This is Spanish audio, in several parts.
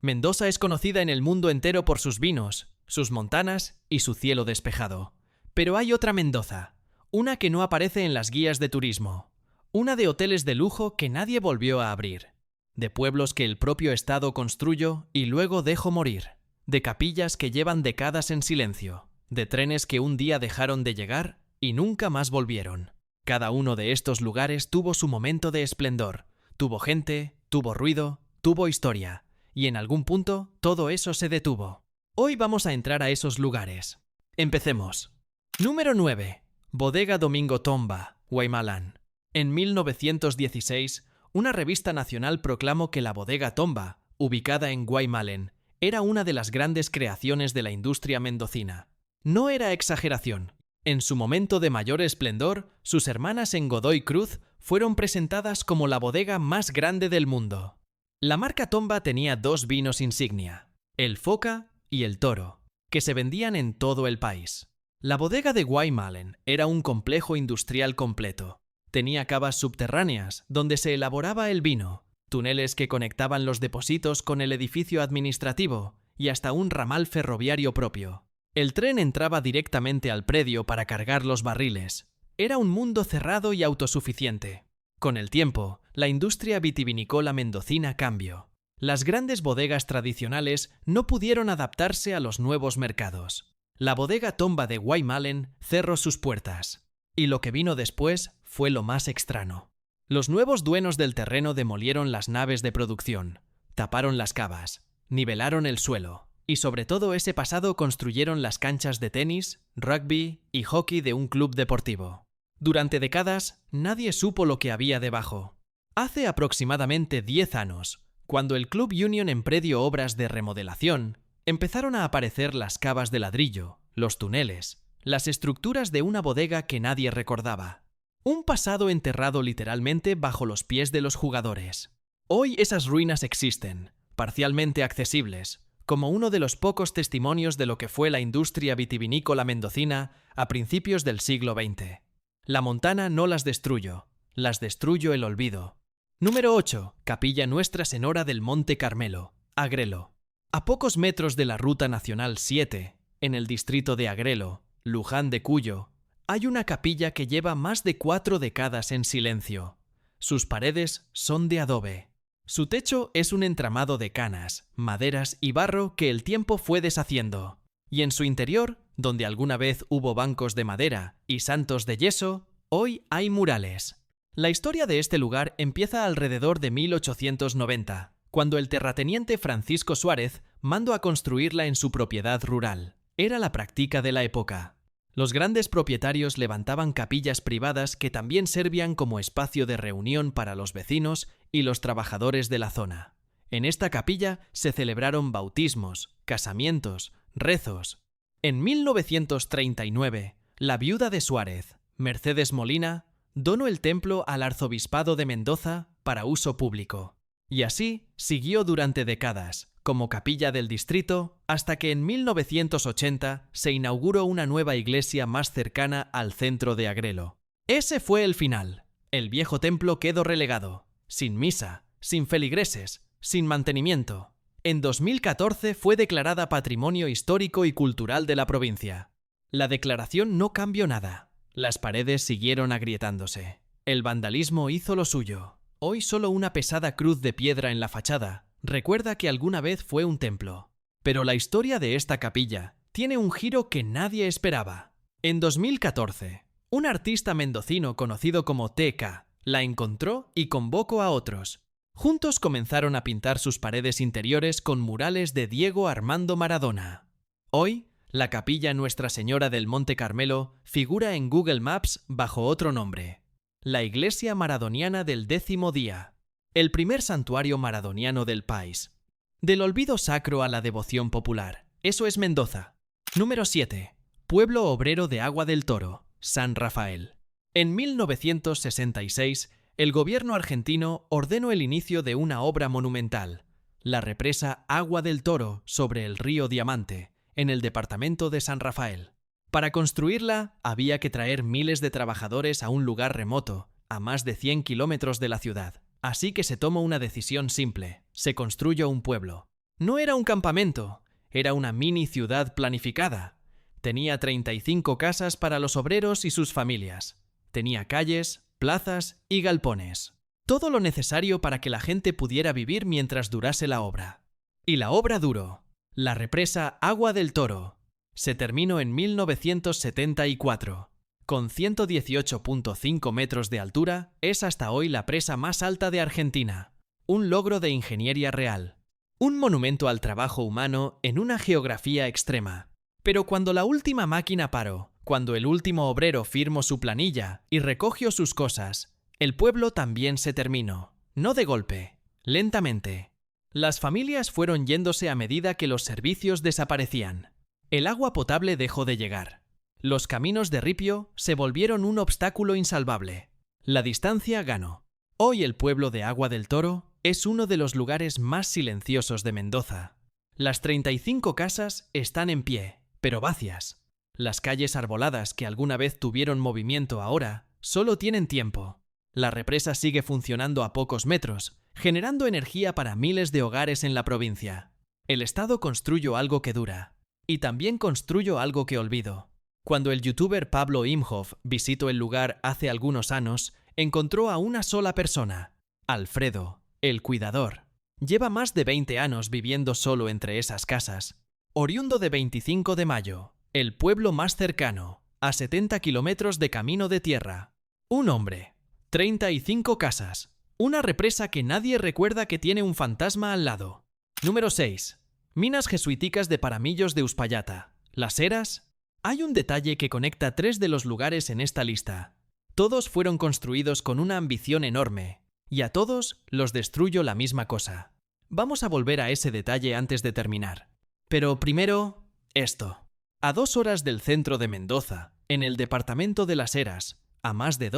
Mendoza es conocida en el mundo entero por sus vinos, sus montanas y su cielo despejado. Pero hay otra Mendoza, una que no aparece en las guías de turismo, una de hoteles de lujo que nadie volvió a abrir, de pueblos que el propio Estado construyó y luego dejó morir, de capillas que llevan décadas en silencio, de trenes que un día dejaron de llegar y nunca más volvieron. Cada uno de estos lugares tuvo su momento de esplendor, tuvo gente, tuvo ruido, tuvo historia, y en algún punto todo eso se detuvo. Hoy vamos a entrar a esos lugares. Empecemos. Número 9. Bodega Domingo Tomba, Guaymalán. En 1916, una revista nacional proclamó que la Bodega Tomba, ubicada en Guaymallén, era una de las grandes creaciones de la industria mendocina. No era exageración. En su momento de mayor esplendor, sus hermanas en Godoy Cruz fueron presentadas como la bodega más grande del mundo. La marca Tomba tenía dos vinos insignia, el Foca y el Toro, que se vendían en todo el país. La bodega de Guaymallén era un complejo industrial completo. Tenía cavas subterráneas donde se elaboraba el vino, túneles que conectaban los depósitos con el edificio administrativo y hasta un ramal ferroviario propio. El tren entraba directamente al predio para cargar los barriles. Era un mundo cerrado y autosuficiente. Con el tiempo, la industria vitivinícola mendocina cambió. Las grandes bodegas tradicionales no pudieron adaptarse a los nuevos mercados. La bodega Tomba de Guaymallén cerró sus puertas. Y lo que vino después fue lo más extraño. Los nuevos dueños del terreno demolieron las naves de producción, taparon las cavas, nivelaron el suelo y sobre todo ese pasado construyeron las canchas de tenis, rugby y hockey de un club deportivo. Durante décadas, nadie supo lo que había debajo. Hace aproximadamente 10 años, cuando el Club Union emprendió obras de remodelación, empezaron a aparecer las cavas de ladrillo, los túneles, las estructuras de una bodega que nadie recordaba. Un pasado enterrado literalmente bajo los pies de los jugadores. Hoy esas ruinas existen, parcialmente accesibles, como uno de los pocos testimonios de lo que fue la industria vitivinícola mendocina a principios del siglo XX. La montana no las destruyó, las destruyó el olvido. Número 8. Capilla Nuestra Señora del Monte Carmelo, Agrelo. A pocos metros de la Ruta Nacional 7, en el distrito de Agrelo, Luján de Cuyo, hay una capilla que lleva más de 4 décadas en silencio. Sus paredes son de adobe. Su techo es un entramado de canas, maderas y barro que el tiempo fue deshaciendo. Y en su interior, donde alguna vez hubo bancos de madera y santos de yeso, hoy hay murales. La historia de este lugar empieza alrededor de 1890, cuando el terrateniente Francisco Suárez mandó a construirla en su propiedad rural. Era la práctica de la época. Los grandes propietarios levantaban capillas privadas que también servían como espacio de reunión para los vecinos y los trabajadores de la zona. En esta capilla se celebraron bautismos, casamientos, rezos. En 1939, la viuda de Suárez, Mercedes Molina, donó el templo al arzobispado de Mendoza para uso público. Y así siguió durante décadas, como capilla del distrito, hasta que en 1980 se inauguró una nueva iglesia más cercana al centro de Agrelo. Ese fue el final. El viejo templo quedó relegado, sin misa, sin feligreses, sin mantenimiento. En 2014 fue declarada Patrimonio Histórico y Cultural de la provincia. La declaración no cambió nada. Las paredes siguieron agrietándose. El vandalismo hizo lo suyo. Hoy solo una pesada cruz de piedra en la fachada recuerda que alguna vez fue un templo. Pero la historia de esta capilla tiene un giro que nadie esperaba. En 2014, un artista mendocino conocido como TK la encontró y convocó a otros. Juntos comenzaron a pintar sus paredes interiores con murales de Diego Armando Maradona. Hoy, la capilla Nuestra Señora del Monte Carmelo figura en Google Maps bajo otro nombre: la Iglesia Maradoniana del 10º Día, el primer santuario maradoniano del país. Del olvido sacro a la devoción popular. Eso es Mendoza. Número 7. Pueblo obrero de Agua del Toro, San Rafael. En 1966, el gobierno argentino ordenó el inicio de una obra monumental, la represa Agua del Toro sobre el río Diamante, en el departamento de San Rafael. Para construirla, había que traer miles de trabajadores a un lugar remoto, a más de 100 kilómetros de la ciudad. Así que se tomó una decisión simple: se construyó un pueblo. No era un campamento, era una mini ciudad planificada. Tenía 35 casas para los obreros y sus familias. Tenía calles, plazas y galpones. Todo lo necesario para que la gente pudiera vivir mientras durase la obra. Y la obra duró. La represa Agua del Toro se terminó en 1974. Con 118.5 metros de altura, es hasta hoy la presa más alta de Argentina. Un logro de ingeniería real. Un monumento al trabajo humano en una geografía extrema. Pero cuando la última máquina paró, cuando el último obrero firmó su planilla y recogió sus cosas, el pueblo también se terminó. No de golpe, lentamente. Las familias fueron yéndose a medida que los servicios desaparecían. El agua potable dejó de llegar. Los caminos de ripio se volvieron un obstáculo insalvable. La distancia ganó. Hoy el pueblo de Agua del Toro es uno de los lugares más silenciosos de Mendoza. Las 35 casas están en pie, pero vacías. Las calles arboladas que alguna vez tuvieron movimiento ahora solo tienen tiempo. La represa sigue funcionando a pocos metros, generando energía para miles de hogares en la provincia. El Estado construyó algo que dura. Y también construyó algo que olvido. Cuando el youtuber Pablo Imhoff visitó el lugar hace algunos años, encontró a una sola persona, Alfredo, el cuidador. Lleva más de 20 años viviendo solo entre esas casas. Oriundo de 25 de Mayo, el pueblo más cercano, a 70 kilómetros de camino de tierra. Un hombre, 35 casas, una represa que nadie recuerda que tiene un fantasma al lado. Número 6. Minas jesuíticas de Paramillos de Uspallata. Las Heras. Hay un detalle que conecta 3 de los lugares en esta lista. Todos fueron construidos con una ambición enorme, y a todos los destruyó la misma cosa. Vamos a volver a ese detalle antes de terminar. Pero primero, esto. A 2 horas del centro de Mendoza, en el departamento de Las Heras, a más de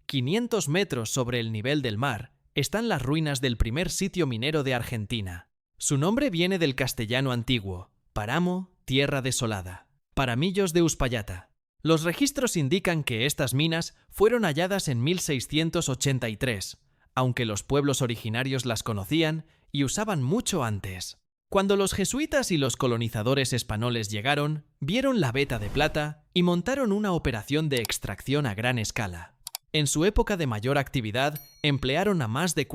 500 metros sobre el nivel del mar, están las ruinas del primer sitio minero de Argentina. Su nombre viene del castellano antiguo, Páramo, tierra desolada. Paramillos de Uspallata. Los registros indican que estas minas fueron halladas en 1683, aunque los pueblos originarios las conocían y usaban mucho antes. Cuando los jesuitas y los colonizadores españoles llegaron, vieron la veta de plata y montaron una operación de extracción a gran escala. En su época de mayor actividad, emplearon a más de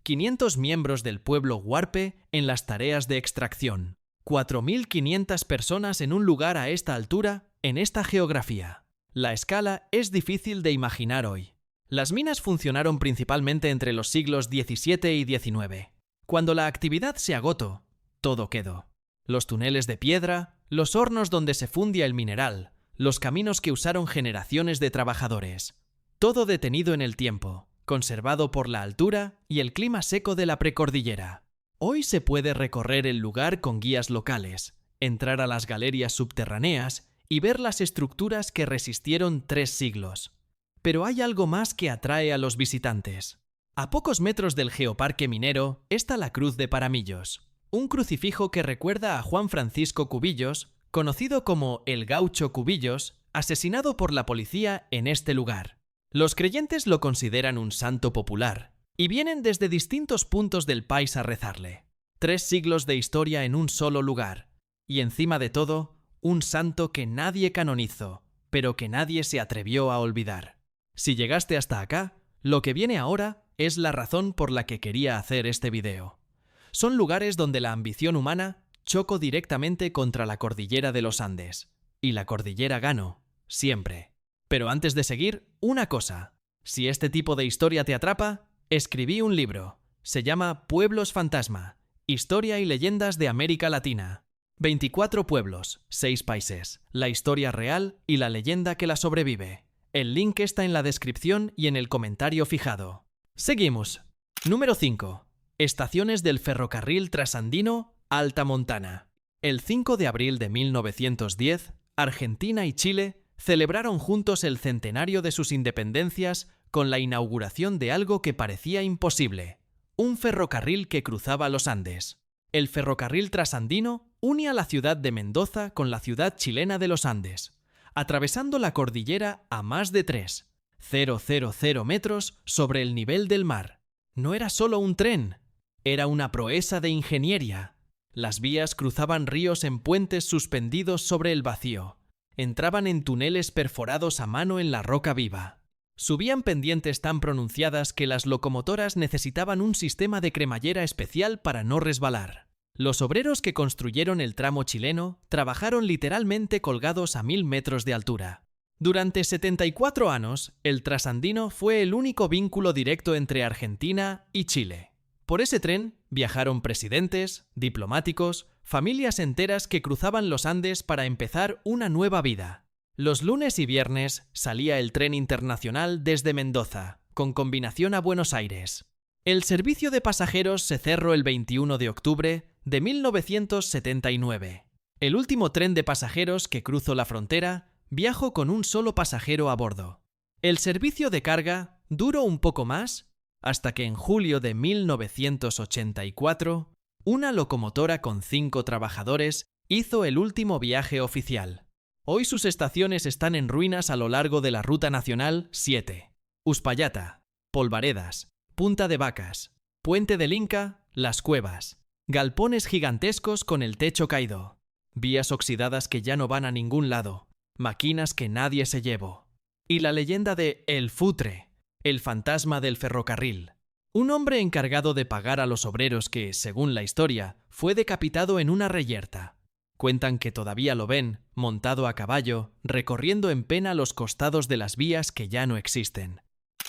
500 miembros del pueblo huarpe en las tareas de extracción. 4.500 personas en un lugar a esta altura, en esta geografía. La escala es difícil de imaginar hoy. Las minas funcionaron principalmente entre los siglos XVII y XIX. Cuando la actividad se agotó, todo quedó. Los túneles de piedra, los hornos donde se fundía el mineral, los caminos que usaron generaciones de trabajadores. Todo detenido en el tiempo, conservado por la altura y el clima seco de la precordillera. Hoy se puede recorrer el lugar con guías locales, entrar a las galerías subterráneas y ver las estructuras que resistieron 3 siglos. Pero hay algo más que atrae a los visitantes. A pocos metros del geoparque minero está la Cruz de Paramillos, un crucifijo que recuerda a Juan Francisco Cubillos, conocido como el Gaucho Cubillos, asesinado por la policía en este lugar. Los creyentes lo consideran un santo popular y vienen desde distintos puntos del país a rezarle. 3 siglos de historia en un solo lugar. Y encima de todo, un santo que nadie canonizó, pero que nadie se atrevió a olvidar. Si llegaste hasta acá, lo que viene ahora es la razón por la que quería hacer este video. Son lugares donde la ambición humana chocó directamente contra la cordillera de los Andes. Y la cordillera ganó, siempre. Pero antes de seguir, una cosa. Si este tipo de historia te atrapa, escribí un libro. Se llama Pueblos Fantasma. Historia y leyendas de América Latina. 24 pueblos, 6 países, la historia real y la leyenda que la sobrevive. El link está en la descripción y en el comentario fijado. Seguimos. Número 5. Estaciones del ferrocarril trasandino Alta Montana. El 5 de abril de 1910, Argentina y Chile celebraron juntos el centenario de sus independencias con la inauguración de algo que parecía imposible, un ferrocarril que cruzaba los Andes. El ferrocarril trasandino unía la ciudad de Mendoza con la ciudad chilena de los Andes, atravesando la cordillera a más de 3,000 metros sobre el nivel del mar. No era solo un tren, era una proeza de ingeniería. Las vías cruzaban ríos en puentes suspendidos sobre el vacío. Entraban en túneles perforados a mano en la roca viva. Subían pendientes tan pronunciadas que las locomotoras necesitaban un sistema de cremallera especial para no resbalar. Los obreros que construyeron el tramo chileno trabajaron literalmente colgados a 1000 metros de altura. Durante 74 años, el Trasandino fue el único vínculo directo entre Argentina y Chile. Por ese tren viajaron presidentes, diplomáticos, familias enteras que cruzaban los Andes para empezar una nueva vida. Los lunes y viernes salía el tren internacional desde Mendoza, con combinación a Buenos Aires. El servicio de pasajeros se cerró el 21 de octubre de 1979. El último tren de pasajeros que cruzó la frontera viajó con un solo pasajero a bordo. El servicio de carga duró un poco más hasta que en julio de 1984 una locomotora con 5 trabajadores hizo el último viaje oficial. Hoy sus estaciones están en ruinas a lo largo de la Ruta Nacional 7. Uspallata, Polvaredas, Punta de Vacas, Puente del Inca, Las Cuevas. Galpones gigantescos con el techo caído. Vías oxidadas que ya no van a ningún lado. Máquinas que nadie se llevó. Y la leyenda de El Futre, el fantasma del ferrocarril. Un hombre encargado de pagar a los obreros que, según la historia, fue decapitado en una reyerta. Cuentan que todavía lo ven, montado a caballo, recorriendo en pena los costados de las vías que ya no existen.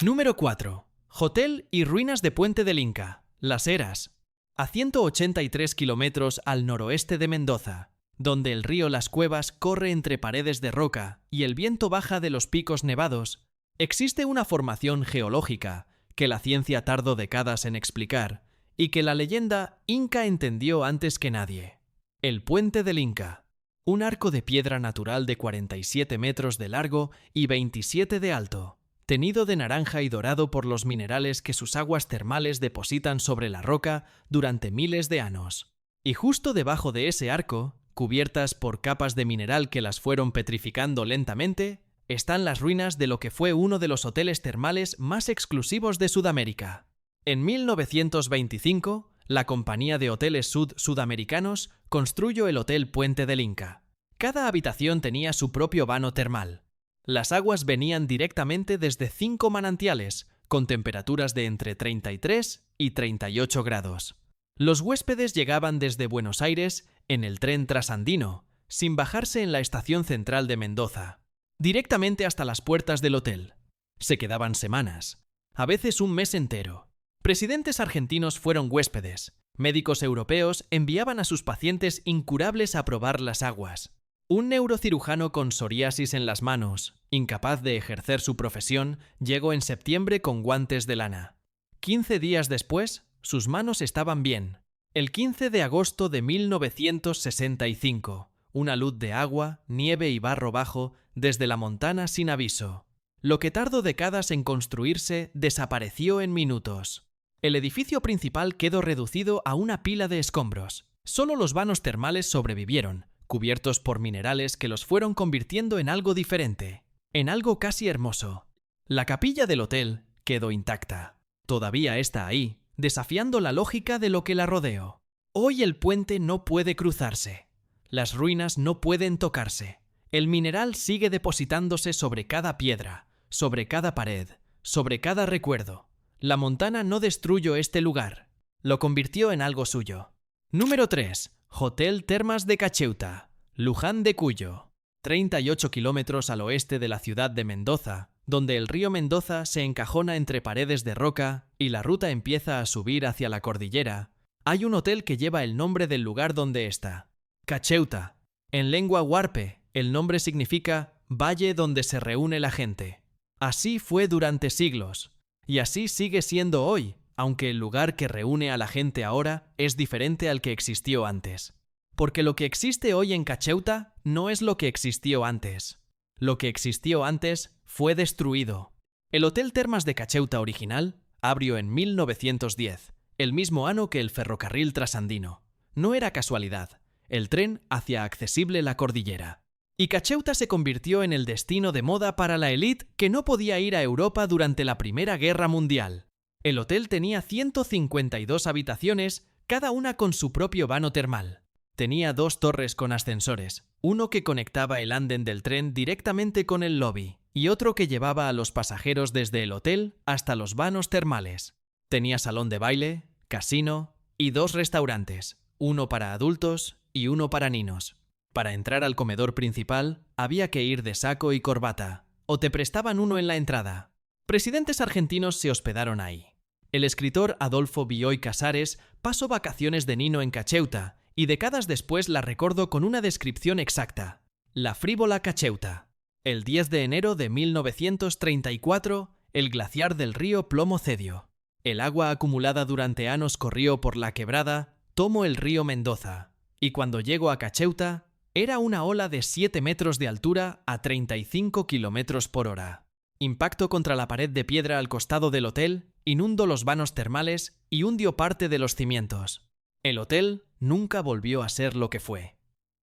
Número 4. Hotel y ruinas de Puente del Inca, Las Heras. A 183 kilómetros al noroeste de Mendoza, donde el río Las Cuevas corre entre paredes de roca y el viento baja de los picos nevados, existe una formación geológica que la ciencia tardó décadas en explicar y que la leyenda inca entendió antes que nadie. El Puente del Inca, un arco de piedra natural de 47 metros de largo y 27 de alto, tenido de naranja y dorado por los minerales que sus aguas termales depositan sobre la roca durante miles de años. Y justo debajo de ese arco, cubiertas por capas de mineral que las fueron petrificando lentamente, están las ruinas de lo que fue uno de los hoteles termales más exclusivos de Sudamérica. En 1925, la Compañía de Hoteles Sudamericanos construyó el Hotel Puente del Inca. Cada habitación tenía su propio vano termal. Las aguas venían directamente desde 5 manantiales, con temperaturas de entre 33 y 38 grados. Los huéspedes llegaban desde Buenos Aires en el tren Trasandino, sin bajarse en la estación central de Mendoza, directamente hasta las puertas del hotel. Se quedaban semanas, a veces un mes entero. Presidentes argentinos fueron huéspedes. Médicos europeos enviaban a sus pacientes incurables a probar las aguas. Un neurocirujano con psoriasis en las manos, incapaz de ejercer su profesión, llegó en septiembre con guantes de lana. 15 días después, sus manos estaban bien. El 15 de agosto de 1965, una luz de agua, nieve y barro bajo desde la montana sin aviso. Lo que tardó décadas en construirse desapareció en minutos. El edificio principal quedó reducido a una pila de escombros. Solo los vanos termales sobrevivieron, cubiertos por minerales que los fueron convirtiendo en algo diferente, en algo casi hermoso. La capilla del hotel quedó intacta. Todavía está ahí, desafiando la lógica de lo que la rodeó. Hoy el puente no puede cruzarse. Las ruinas no pueden tocarse. El mineral sigue depositándose sobre cada piedra, sobre cada pared, sobre cada recuerdo. La montana no destruyó este lugar, lo convirtió en algo suyo. Número 3. Hotel Termas de Cacheuta, Luján de Cuyo. 38 kilómetros al oeste de la ciudad de Mendoza, donde el río Mendoza se encajona entre paredes de roca y la ruta empieza a subir hacia la cordillera, hay un hotel que lleva el nombre del lugar donde está. Cacheuta. En lengua huarpe, el nombre significa valle donde se reúne la gente. Así fue durante siglos. Y así sigue siendo hoy, aunque el lugar que reúne a la gente ahora es diferente al que existió antes. Porque lo que existe hoy en Cacheuta no es lo que existió antes. Lo que existió antes fue destruido. El Hotel Termas de Cacheuta original abrió en 1910, el mismo año que el ferrocarril trasandino. No era casualidad, el tren hacía accesible la cordillera. Y Cacheuta se convirtió en el destino de moda para la élite que no podía ir a Europa durante la Primera Guerra Mundial. El hotel tenía 152 habitaciones cada una con su propio vano termal. Tenía 2 torres con ascensores, uno que conectaba el andén del tren directamente con el lobby y otro que llevaba a los pasajeros desde el hotel hasta los vanos termales. Tenía salón de baile, casino y 2 restaurantes, uno para adultos y uno para niños. Para entrar al comedor principal había que ir de saco y corbata, o te prestaban uno en la entrada. Presidentes argentinos se hospedaron ahí. El escritor Adolfo Bioy Casares pasó vacaciones de nino en Cacheuta y décadas después la recordó con una descripción exacta: la frívola Cacheuta. El 10 de enero de 1934, el glaciar del río Plomo cedió. El agua acumulada durante años corrió por la quebrada, tomó el río Mendoza, y cuando llegó a Cacheuta, era una ola de 7 metros de altura a 35 kilómetros por hora. Impacto contra la pared de piedra al costado del hotel, inundó los vanos termales y hundió parte de los cimientos. El hotel nunca volvió a ser lo que fue.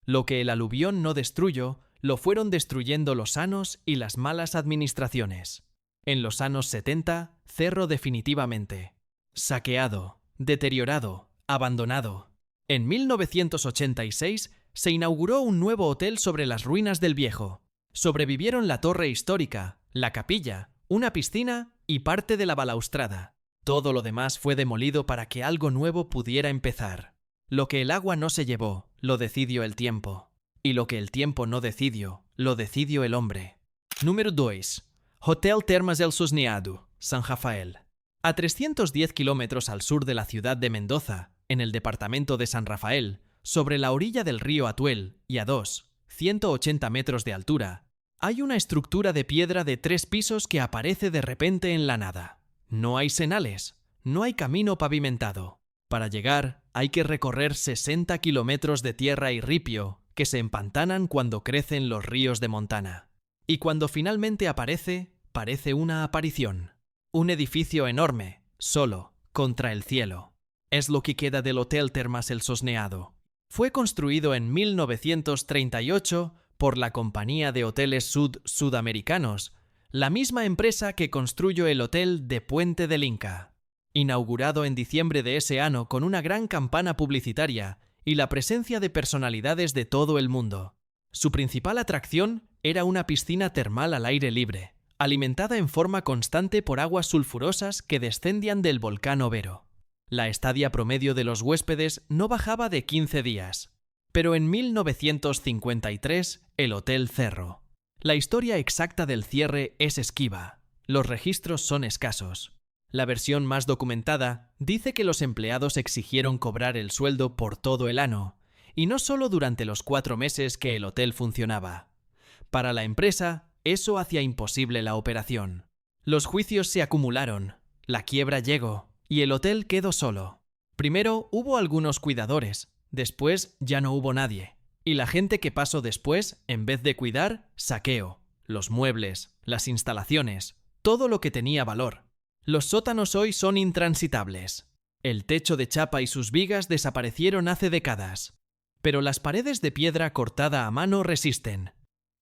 Lo que el aluvión no destruyó, lo fueron destruyendo los años y las malas administraciones. En los años 70, cerró definitivamente. Saqueado, deteriorado, abandonado. En 1986 se inauguró un nuevo hotel sobre las ruinas del viejo. Sobrevivieron la torre histórica, la capilla, una piscina y parte de la balaustrada. Todo lo demás fue demolido para que algo nuevo pudiera empezar. Lo que el agua no se llevó, lo decidió el tiempo. Y lo que el tiempo no decidió, lo decidió el hombre. Número 2. Hotel Termas El Sosneado, San Rafael. A 310 kilómetros al sur de la ciudad de Mendoza, en el departamento de San Rafael, sobre la orilla del río Atuel y a 180 metros de altura, hay una estructura de piedra de 3 pisos que aparece de repente en la nada. No hay senales, no hay camino pavimentado. Para llegar hay que recorrer 60 kilómetros de tierra y ripio que se empantanan cuando crecen los ríos de Montana. Y cuando finalmente aparece, parece una aparición. Un edificio enorme, solo, contra el cielo. Es lo que queda del Hotel Termas El Sosneado. Fue construido en 1938 por la Compañía de Hoteles Sudamericanos, la misma empresa que construyó el hotel de Puente del Inca. Inaugurado en diciembre de ese año con una gran campana publicitaria y la presencia de personalidades de todo el mundo. Su principal atracción era una piscina termal al aire libre, alimentada en forma constante por aguas sulfurosas que descendían del volcán Overo. La estadia promedio de los huéspedes no bajaba de 15 días. Pero en 1953 el hotel cerró. La historia exacta del cierre es esquiva. Los registros son escasos. La versión más documentada dice que los empleados exigieron cobrar el sueldo por todo el año, y no solo durante los 4 meses que el hotel funcionaba. Para la empresa, eso hacía imposible la operación. Los juicios se acumularon, la quiebra llegó, y el hotel quedó solo. Primero hubo algunos cuidadores, después ya no hubo nadie. Y la gente que pasó después, en vez de cuidar, saqueó. Los muebles, las instalaciones, todo lo que tenía valor. Los sótanos hoy son intransitables. El techo de chapa y sus vigas desaparecieron hace décadas. Pero las paredes de piedra cortada a mano resisten.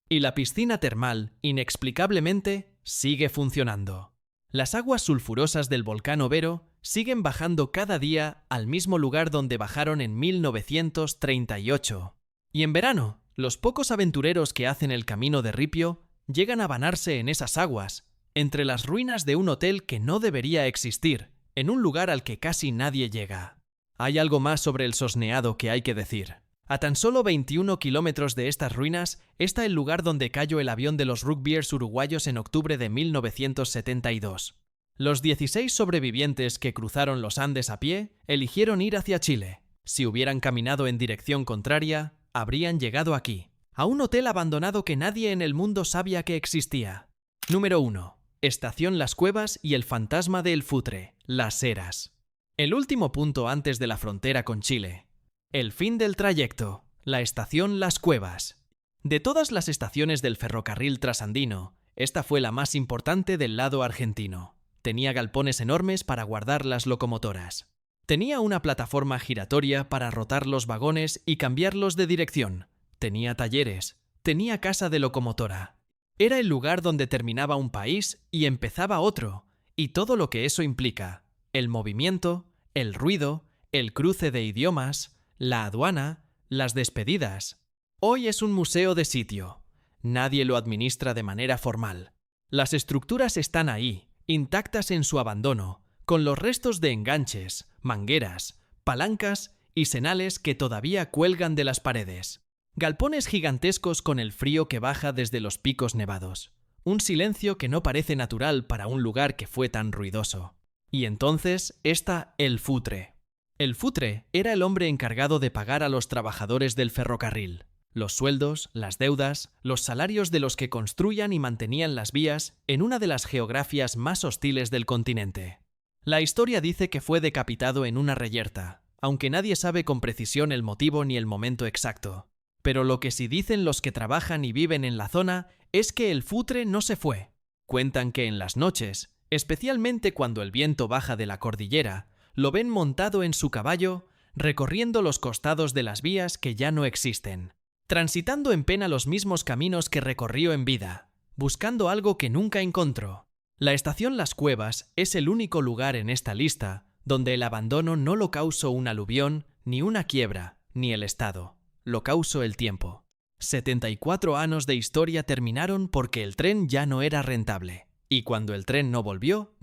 Y la piscina termal, inexplicablemente, sigue funcionando. Las aguas sulfurosas del volcán Overo siguen bajando cada día al mismo lugar donde bajaron en 1938. Y en verano, los pocos aventureros que hacen el camino de ripio llegan a bañarse en esas aguas, entre las ruinas de un hotel que no debería existir, en un lugar al que casi nadie llega. Hay algo más sobre el Sosneado que hay que decir. A tan solo 21 kilómetros de estas ruinas está el lugar donde cayó el avión de los rugbyers uruguayos en octubre de 1972. Los 16 sobrevivientes que cruzaron los Andes a pie eligieron ir hacia Chile. Si hubieran caminado en dirección contraria, habrían llegado aquí, a un hotel abandonado que nadie en el mundo sabía que existía. Número 1. Estación Las Cuevas y el fantasma de El Futre, Las Heras. El último punto antes de la frontera con Chile. El fin del trayecto, la estación Las Cuevas. De todas las estaciones del ferrocarril trasandino, esta fue la más importante del lado argentino. Tenía galpones enormes para guardar las locomotoras. Tenía una plataforma giratoria para rotar los vagones y cambiarlos de dirección. Tenía talleres. Tenía casa de locomotora. Era el lugar donde terminaba un país y empezaba otro, y todo lo que eso implica: el movimiento, el ruido, el cruce de idiomas, la aduana, las despedidas. Hoy es un museo de sitio. Nadie lo administra de manera formal. Las estructuras están ahí, intactas en su abandono, con los restos de enganches, mangueras, palancas y senales que todavía cuelgan de las paredes. Galpones gigantescos con el frío que baja desde los picos nevados. Un silencio que no parece natural para un lugar que fue tan ruidoso. Y entonces está el futre. El futre era el hombre encargado de pagar a los trabajadores del ferrocarril. Los sueldos, las deudas, los salarios de los que construían y mantenían las vías en una de las geografías más hostiles del continente. La historia dice que fue decapitado en una reyerta, aunque nadie sabe con precisión el motivo ni el momento exacto. Pero lo que sí dicen los que trabajan y viven en la zona es que el futre no se fue. Cuentan que en las noches, especialmente cuando el viento baja de la cordillera, lo ven montado en su caballo, recorriendo los costados de las vías que ya no existen, transitando en pena los mismos caminos que recorrió en vida, buscando algo que nunca encontró. La estación Las Cuevas es el único lugar en esta lista donde el abandono no lo causó un aluvión, ni una quiebra, ni el Estado. Lo causó el tiempo. 74 años de historia terminaron porque el tren ya no era rentable. Y cuando el tren no volvió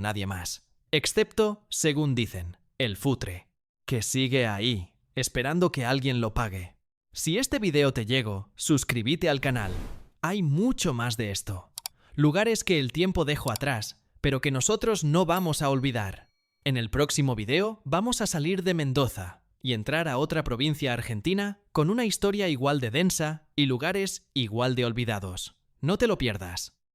nadie más. Excepto, según dicen, el futre, que sigue ahí, esperando que alguien lo pague. Si este video te llegó, suscríbete al canal. Hay mucho más de esto. Lugares que el tiempo dejó atrás, pero que nosotros no vamos a olvidar. En el próximo video vamos a salir de Mendoza y entrar a otra provincia argentina con una historia igual de densa y lugares igual de olvidados. No te lo pierdas.